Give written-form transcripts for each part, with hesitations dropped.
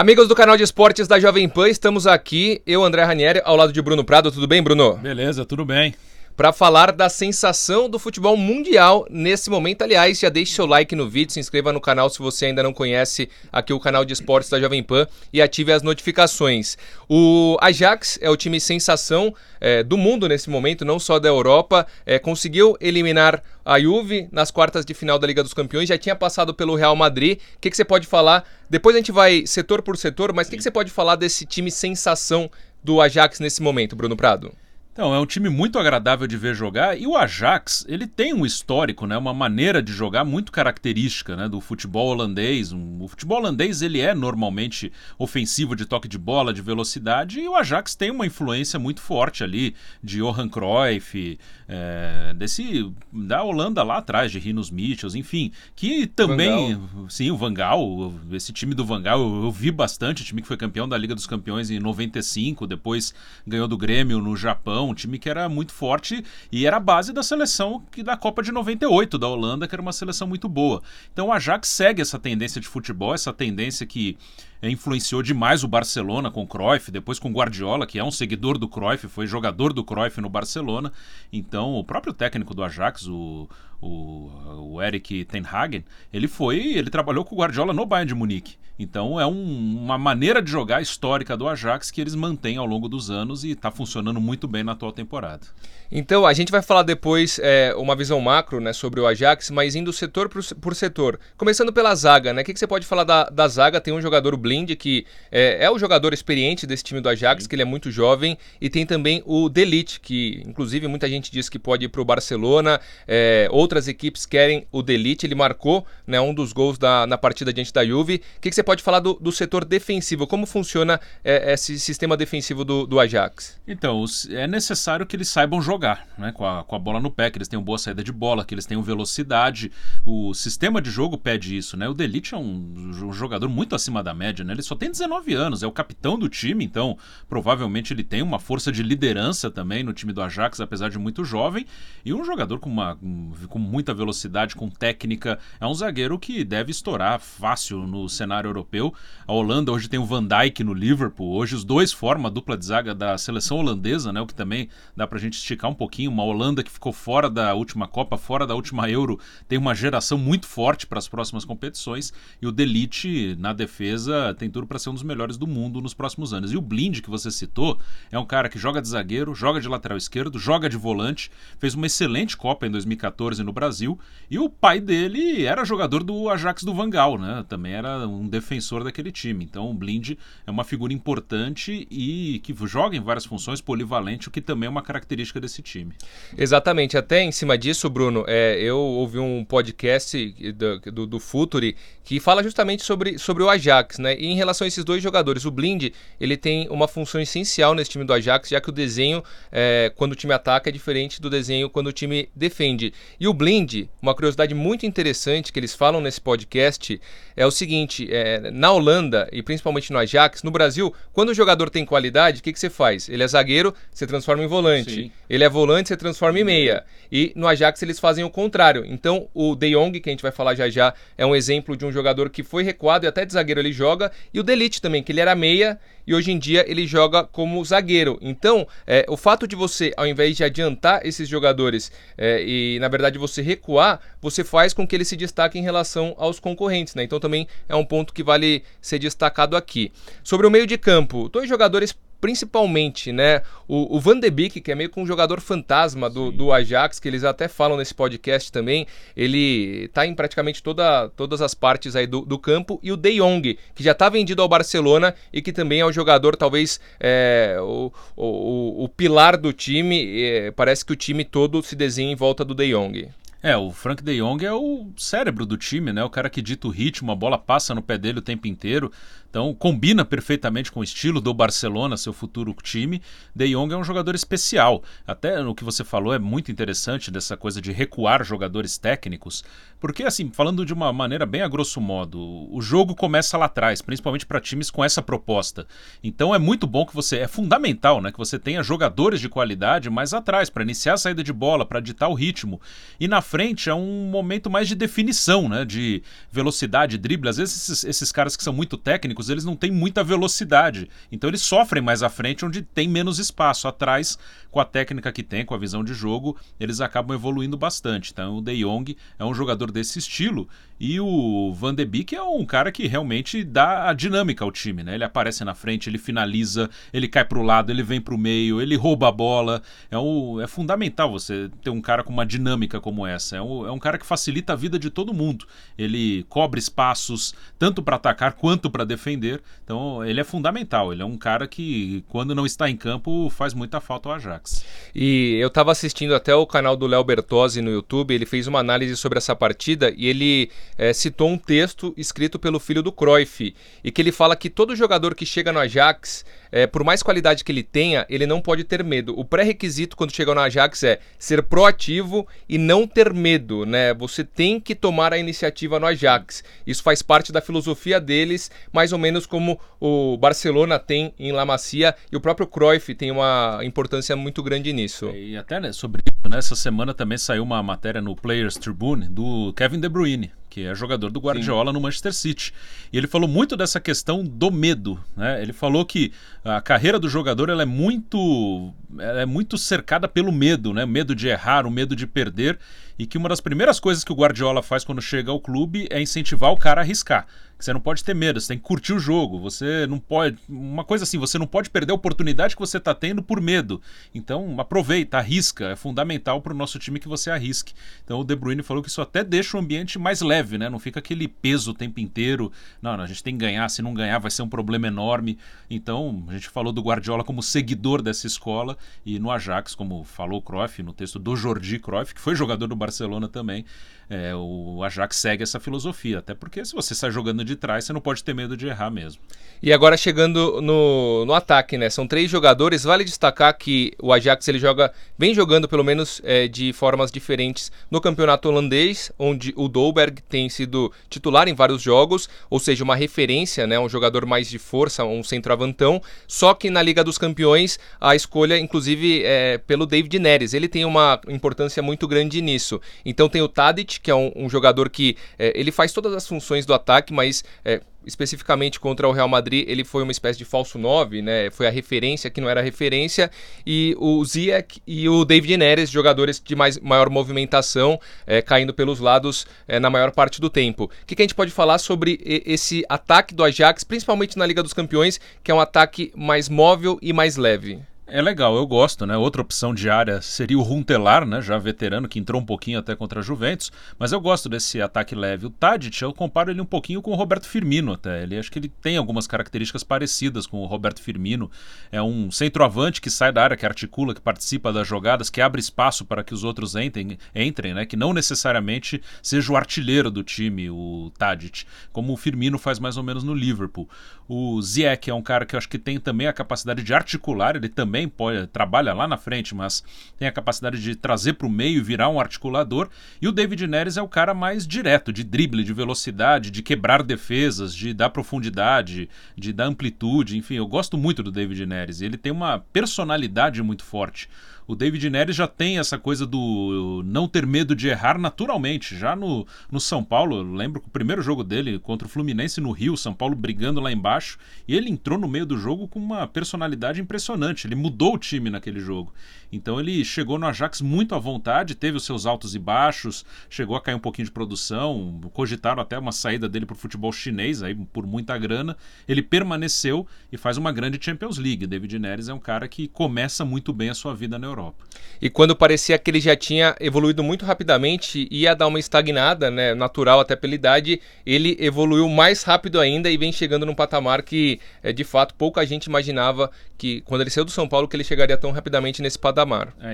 Amigos do canal de esportes da Jovem Pan, estamos aqui, eu, André Ranieri, ao lado de Bruno Prado. Tudo bem, Bruno? Beleza, tudo bem. Para falar da sensação do futebol mundial nesse momento. Aliás, já deixe seu like no vídeo, se inscreva no canal se você ainda não conhece aqui o canal de esportes da Jovem Pan e ative as notificações. O Ajax é o time sensação do mundo nesse momento, não só da Europa. Conseguiu eliminar a Juve nas quartas de final da Liga dos Campeões, já tinha passado pelo Real Madrid. O que você pode falar? Depois a gente vai setor por setor, mas o que você pode falar desse time sensação do Ajax nesse momento, Bruno Prado? Então, é um time muito agradável de ver jogar e o Ajax, ele tem um histórico, né, uma maneira de jogar muito característica, né, do futebol holandês. O futebol holandês ele é normalmente ofensivo, de toque de bola, de velocidade, e o Ajax tem uma influência muito forte ali de Johan Cruyff, da Holanda lá atrás, de Rinus Michels, enfim, que também, sim, o Van Gaal, esse time do Van Gaal eu vi bastante, o time que foi campeão da Liga dos Campeões em 95, depois ganhou do Grêmio no Japão, um time que era muito forte e era a base da seleção da Copa de 98 da Holanda, que era uma seleção muito boa. Então o Ajax segue essa tendência de futebol, essa tendência que influenciou demais o Barcelona com o Cruyff, depois com o Guardiola, que é um seguidor do Cruyff, foi jogador do Cruyff no Barcelona. Então o próprio técnico do Ajax, o Erik ten Hag, ele trabalhou com o Guardiola no Bayern de Munique. Então é uma maneira de jogar histórica do Ajax que eles mantêm ao longo dos anos e está funcionando muito bem na atual temporada. Então a gente vai falar depois uma visão macro, né, sobre o Ajax, mas indo setor por setor. Começando pela zaga, né? O que você pode falar da zaga? Tem um jogador, o Blind, que é o jogador experiente desse time do Ajax, que ele é muito jovem, e tem também o De Ligt, que inclusive muita gente diz que pode ir para o Barcelona, outras equipes querem o De Ligt, ele marcou, né, um dos gols na partida diante da Juve. O que você pode falar do setor defensivo? Como funciona esse sistema defensivo do Ajax? Então, é necessário que eles saibam jogar, né, com a bola no pé, que eles tenham boa saída de bola, que eles tenham velocidade. O sistema de jogo pede isso, né? O De Ligt é um jogador muito acima da média, né? Ele só tem 19 anos, é o capitão do time, então provavelmente ele tem uma força de liderança também no time do Ajax, apesar de muito jovem, e um jogador com muita velocidade, com técnica. É um zagueiro que deve estourar fácil no cenário europeu. A Holanda hoje tem o Van Dijk no Liverpool, hoje os dois formam a dupla de zaga da seleção holandesa, né? O que também dá pra gente esticar um pouquinho. Uma Holanda que ficou fora da última Copa, fora da última Euro, tem uma geração muito forte para as próximas competições, e o De Ligt na defesa tem tudo para ser um dos melhores do mundo nos próximos anos. E o Blind, que você citou, é um cara que joga de zagueiro, joga de lateral esquerdo, joga de volante, fez uma excelente Copa em 2014 no Brasil, e o pai dele era jogador do Ajax do Van Gaal, né? Também era um defensor daquele time. Então o Blind é uma figura importante e que joga em várias funções, polivalente, o que também é uma característica desse time. Exatamente, até em cima disso, Bruno, eu ouvi um podcast do Futuri que fala justamente sobre o Ajax, né? E em relação a esses dois jogadores, o Blind, ele tem uma função essencial nesse time do Ajax, já que o desenho, quando o time ataca, é diferente do desenho quando o time defende. E o Blind, uma curiosidade muito interessante que eles falam nesse podcast, é o seguinte: na Holanda, e principalmente no Ajax, no Brasil, quando o jogador tem qualidade, o que você faz? Ele é zagueiro, você transforma em volante. Sim. Ele é volante, você transforma em meia. E no Ajax eles fazem o contrário. Então o De Jong, que a gente vai falar já, é um exemplo de um jogador que foi recuado e até de zagueiro ele joga. E o De Ligt também, que ele era meia e hoje em dia ele joga como zagueiro. Então o fato de você, ao invés de adiantar esses jogadores e na verdade você recuar, você faz com que eles se destaquem em relação aos concorrentes, né? Então também é um ponto que vale ser destacado aqui. Sobre o meio de campo, dois jogadores principalmente, né? O Van de Beek, que é meio que um jogador fantasma do Ajax, que eles até falam nesse podcast também, ele tá em praticamente todas as partes aí do campo, e o De Jong, que já tá vendido ao Barcelona e que também é o jogador, talvez o pilar do time. Parece que o time todo se desenha em volta do De Jong. O Frank de Jong é o cérebro do time, né? O cara que dita o ritmo, a bola passa no pé dele o tempo inteiro. Então combina perfeitamente com o estilo do Barcelona, seu futuro time. De Jong é um jogador especial. Até no que você falou é muito interessante dessa coisa de recuar jogadores técnicos. Porque, assim, falando de uma maneira bem a grosso modo, o jogo começa lá atrás, principalmente para times com essa proposta. Então é muito bom que é fundamental, né, que você tenha jogadores de qualidade mais atrás, para iniciar a saída de bola, para ditar o ritmo. E na frente é um momento mais de definição, né? De velocidade, drible. Às vezes esses caras que são muito técnicos, eles não têm muita velocidade. Então eles sofrem mais à frente, onde tem menos espaço. Atrás, com a técnica que tem, com a visão de jogo, eles acabam evoluindo bastante. Então o De Jong é um jogador desse estilo. E o Van de Beek é um cara que realmente dá a dinâmica ao time, né? Ele aparece na frente, ele finaliza, ele cai pro lado, ele vem pro meio, ele rouba a bola. É fundamental você ter um cara com uma dinâmica como essa. É um cara que facilita a vida de todo mundo. Ele cobre espaços tanto para atacar quanto para defender. Então ele é fundamental. Ele é um cara que, quando não está em campo, faz muita falta ao Ajax. E eu estava assistindo até o canal do Léo Bertozzi no YouTube. Ele fez uma análise sobre essa partida e ele citou um texto escrito pelo filho do Cruyff, e que ele fala que todo jogador que chega no Ajax, por mais qualidade que ele tenha, ele não pode ter medo. O pré-requisito quando chega no Ajax é ser proativo e não ter medo, né? Você tem que tomar a iniciativa no Ajax. Isso faz parte da filosofia deles, mais ou menos como o Barcelona tem em La Masia, e o próprio Cruyff tem uma importância muito grande nisso. E até, né, sobre isso, né, essa semana também saiu uma matéria no Players Tribune do Kevin De Bruyne, que é jogador do Guardiola no Manchester City. E ele falou muito dessa questão do medo, né? Ele falou que a carreira do jogador ela é muito cercada pelo medo, né? O medo de errar, o medo de perder, e que uma das primeiras coisas que o Guardiola faz quando chega ao clube é incentivar o cara a arriscar. Você não pode ter medo, você tem que curtir o jogo, você não pode... Uma coisa assim, você não pode perder a oportunidade que você está tendo por medo. Então aproveita, arrisca, é fundamental para o nosso time que você arrisque. Então o De Bruyne falou que isso até deixa o ambiente mais leve, né? Não fica aquele peso o tempo inteiro. Não, a gente tem que ganhar, se não ganhar vai ser um problema enorme. Então a gente falou do Guardiola como seguidor dessa escola, e no Ajax, como falou o Cruyff no texto do Jordi Cruyff, que foi jogador do Barcelona também, o Ajax segue essa filosofia, até porque se você sai jogando de trás, você não pode ter medo de errar mesmo. E agora chegando no ataque, né? São 3 jogadores. Vale destacar que o Ajax ele vem jogando pelo menos de formas diferentes no campeonato holandês, onde o Dolberg tem sido titular em vários jogos, ou seja, uma referência, né? Um jogador mais de força, um centroavantão. Só que na Liga dos Campeões a escolha, inclusive, é pelo David Neres. Ele tem uma importância muito grande nisso. Então tem o Tadic, que é um jogador que ele faz todas as funções do ataque, mas especificamente contra o Real Madrid ele foi uma espécie de falso 9, né? Foi a referência que não era referência, e o Ziyech e o David Neres, jogadores de maior movimentação, caindo pelos lados na maior parte do tempo. O que a gente pode falar sobre esse ataque do Ajax, principalmente na Liga dos Campeões, que é um ataque mais móvel e mais leve? É legal, eu gosto, né? Outra opção de área seria o Huntelaar, né? Já veterano, que entrou um pouquinho até contra a Juventus, mas eu gosto desse ataque leve. O Tadic, eu comparo ele um pouquinho com o Roberto Firmino até. Acho que ele tem algumas características parecidas com o Roberto Firmino. É um centroavante que sai da área, que articula, que participa das jogadas, que abre espaço para que os outros entrem, né? Que não necessariamente seja o artilheiro do time, o Tadic, como o Firmino faz mais ou menos no Liverpool. O Ziyech é um cara que eu acho que tem também a capacidade de articular, ele também trabalha lá na frente, mas tem a capacidade de trazer para o meio e virar um articulador. E o David Neres é o cara mais direto, de drible, de velocidade, de quebrar defesas, de dar profundidade, de dar amplitude. Enfim, eu gosto muito do David Neres. Ele tem uma personalidade muito forte. O David Neres já tem essa coisa do não ter medo de errar naturalmente. Já no São Paulo, eu lembro que o primeiro jogo dele contra o Fluminense no Rio, São Paulo brigando lá embaixo, e ele entrou no meio do jogo com uma personalidade impressionante. Ele mudou o time naquele jogo. Então ele chegou no Ajax muito à vontade, teve os seus altos e baixos, chegou a cair um pouquinho de produção, cogitaram até uma saída dele para o futebol chinês, aí por muita grana. Ele permaneceu e faz uma grande Champions League. David Neres é um cara que começa muito bem a sua vida na Europa. E quando parecia que ele já tinha evoluído muito rapidamente, ia dar uma estagnada, né, natural até pela idade, ele evoluiu mais rápido ainda e vem chegando num patamar que, de fato, pouca gente imaginava que, quando ele saiu do São Paulo, que ele chegaria tão rapidamente nesse patamar.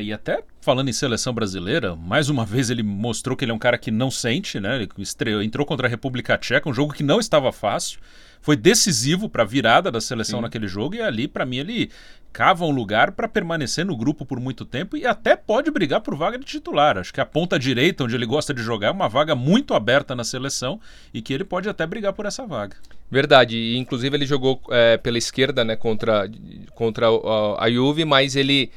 E até falando em seleção brasileira, mais uma vez ele mostrou que ele é um cara que não sente, né? Ele entrou contra a República Tcheca, um jogo que não estava fácil. Foi decisivo para a virada da seleção naquele jogo, e ali, para mim, ele cava um lugar para permanecer no grupo por muito tempo e até pode brigar por vaga de titular. Acho que a ponta direita, onde ele gosta de jogar, é uma vaga muito aberta na seleção e que ele pode até brigar por essa vaga. Verdade, e inclusive ele jogou pela esquerda, né, contra a Juve, mas ele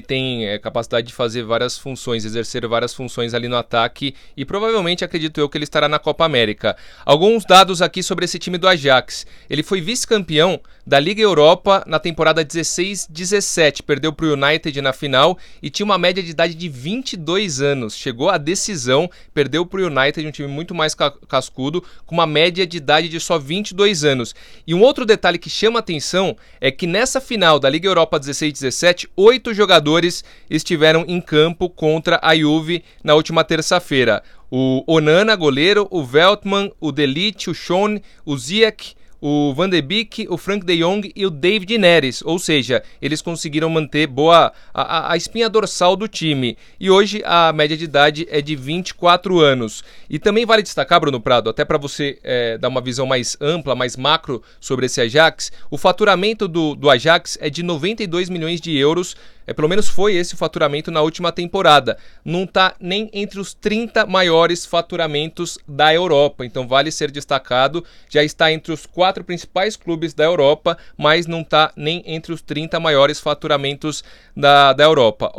tem capacidade de fazer várias funções, exercer várias funções ali no ataque, e provavelmente acredito eu que ele estará na Copa América. Alguns dados aqui sobre esse time do Ajax: ele foi vice-campeão da Liga Europa na temporada 16-17, perdeu para o United na final e tinha uma média de idade de 22 anos, chegou à decisão, perdeu para o United, um time muito mais cascudo, com uma média de idade de só 22 anos. E um outro detalhe que chama atenção é que nessa final da Liga Europa 16-17, 8 jogadores estiveram em campo contra a Juve na última terça-feira. O Onana, goleiro, o Veltman, o De Ligt, o Schoen, o Ziyech, o Van de Beek, o Frank de Jong e o David Neres, ou seja, eles conseguiram manter boa a espinha dorsal do time. E hoje a média de idade é de 24 anos. E também vale destacar, Bruno Prado, até para você dar uma visão mais ampla, mais macro sobre esse Ajax, o faturamento do Ajax é de 92 milhões de euros, pelo menos foi esse o faturamento na última temporada. Não está nem entre os 30 maiores faturamentos da Europa, então vale ser destacado, já está entre os 4 principais clubes da Europa, mas não está nem entre os 30 maiores faturamentos da Europa.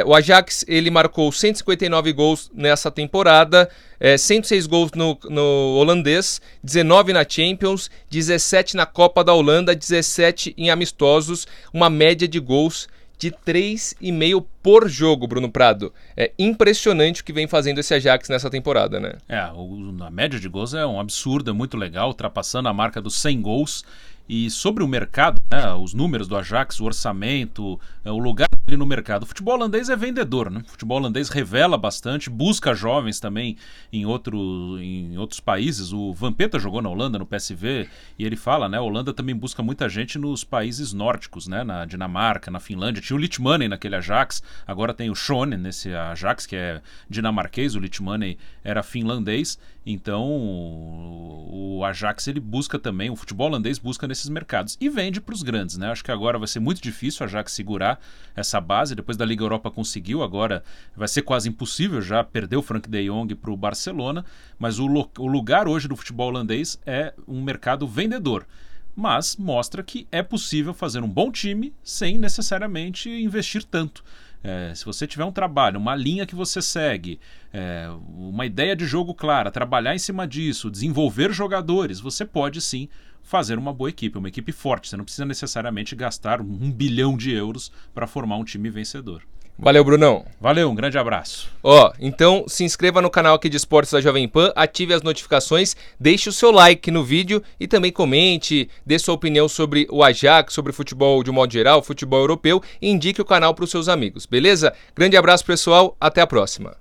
O Ajax ele marcou 159 gols nessa temporada, 106 gols no holandês, 19 na Champions, 17 na Copa da Holanda, 17 em amistosos, uma média de gols de 3,5 por jogo, Bruno Prado. É impressionante o que vem fazendo esse Ajax nessa temporada, né? A média de gols é um absurdo, é muito legal, ultrapassando a marca dos 100 gols. E sobre o mercado, né, os números do Ajax, o orçamento, o lugar dele no mercado. O futebol holandês é vendedor, né? O futebol holandês revela bastante, busca jovens também em outros países. O Vampeta jogou na Holanda, no PSV, e ele fala, né, a Holanda também busca muita gente nos países nórdicos, né, na Dinamarca, na Finlândia. Tinha o Litmanen naquele Ajax, agora tem o Schoen nesse Ajax, que é dinamarquês, o Litmanen era finlandês. Então o Ajax ele busca também, o futebol holandês busca nesses mercados e vende para os grandes, né? Acho que agora vai ser muito difícil o Ajax segurar essa base, depois da Liga Europa conseguiu, agora vai ser quase impossível, já perdeu o Frank de Jong para o Barcelona, mas o lugar hoje do futebol holandês é um mercado vendedor. Mas mostra que é possível fazer um bom time sem necessariamente investir tanto. Se você tiver um trabalho, uma linha que você segue, uma ideia de jogo clara, trabalhar em cima disso, desenvolver jogadores, você pode sim fazer uma boa equipe, uma equipe forte. Você não precisa necessariamente gastar 1 bilhão de euros para formar um time vencedor. Valeu, Brunão. Valeu, um grande abraço. Então se inscreva no canal aqui de esportes da Jovem Pan, ative as notificações, deixe o seu like no vídeo e também comente, dê sua opinião sobre o Ajax, sobre futebol de um modo geral, futebol europeu, e indique o canal para os seus amigos, beleza? Grande abraço, pessoal, até a próxima.